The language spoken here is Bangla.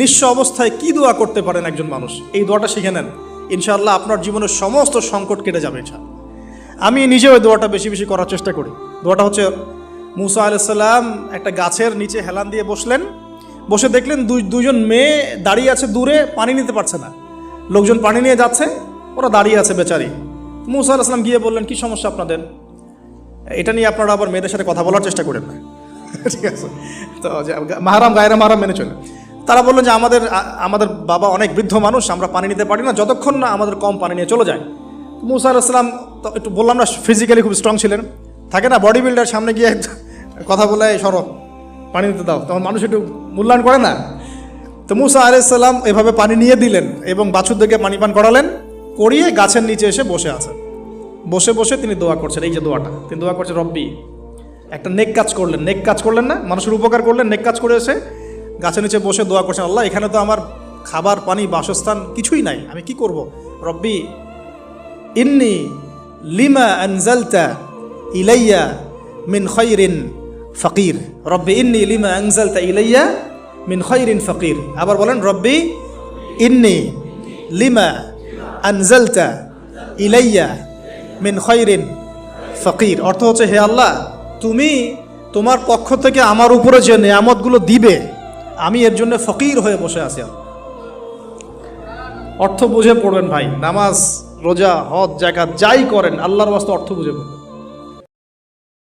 নিঃস্ব অবস্থায় কি দোয়া করতে পারেন একজন মানুষ, এই দোয়াটা শিখে নেন, ইনশাআল্লাহ আপনার জীবনের সমস্ত সংকট কেটে যাবে ইনশাআল্লাহ। আমি নিজেও এই দোয়াটা বেশি বেশি করার চেষ্টা করি। দোয়াটা হচ্ছে, মুসা আলাইহিস সালাম একটা গাছের নিচে হেলান দিয়ে বসলেন, বসে দেখলেন দুইজন মেয়ে দাঁড়িয়ে আছে দূরে, পানি নিতে পারছে না, লোকজন পানি নিয়ে যাচ্ছে, ওরা দাঁড়িয়ে আছে বেচারি। মুসা আলাইহিস সালাম গিয়ে বললেন, কি সমস্যা আপনাদের? এটা নিয়ে আপনারা আবার মেয়েদের সাথে কথা বলার চেষ্টা করেন না, ঠিক আছে? তো মাহারাম গায়রা মাহারাম মেনে চলে। তারা বললেন যে আমাদের বাবা অনেক বৃদ্ধ মানুষ, আমরা পানি নিতে পারি না যতক্ষণ না আমাদের কম পানি নিয়ে চলে যায়। মুসা আলাইহিস সালাম তো একটু বললাম না, ফিজিক্যালি খুব স্ট্রং ছিলেন, থাকে না বডি বিল্ডার, সামনে গিয়ে কথা বলে সরো পানি নিতে দাও, তখন মানুষ একটু মূল্যায়ন করে না। তো মুসা আলাইহিস সালাম এভাবে পানি নিয়ে দিলেন এবং বাছুরদেরকে পানি পান করালেন, করিয়ে গাছের নিচে এসে বসে আছেন। বসে বসে তিনি দোয়া করছেন, এই যে দোয়াটা তিনি দোয়া করছেন, রব্বি, একটা নেক কাজ করলেন, নেক কাজ করলেন না, মানুষের উপকার করলেন, নেক কাজ করে এসে গাছের নিচে বসে দোয়া করছেন, আল্লাহ এখানে তো আমার খাবার পানি বাসস্থান কিছুই নাই, আমি কি করব? রব্বি ইন্নি লিমা আনজালতা ইলাইয়া মিন খায়রিন ফাকির, রব্বি ইন্নি লিমা আনজালতা ইলাইয়া মিন খায়রিন ফাকির। আবার বলেন, রব্বি ইন্নি লিমা আনজালতা ইলাইয়া মিন খায়রিন ফাকির। অর্থ হচ্ছে, হে আল্লাহ, তুমি তোমার পক্ষ থেকে আমার উপরে যে নিয়ামতগুলো দিবে, আমি এর জন্য ফকির হয়ে বসে আছি। অর্থ বুঝে পড়বেন ভাই, নামাজ রোজা হজ জাকাত যাই করেন আল্লাহর ওয়াস্তে অর্থ বুঝে পড়বেন।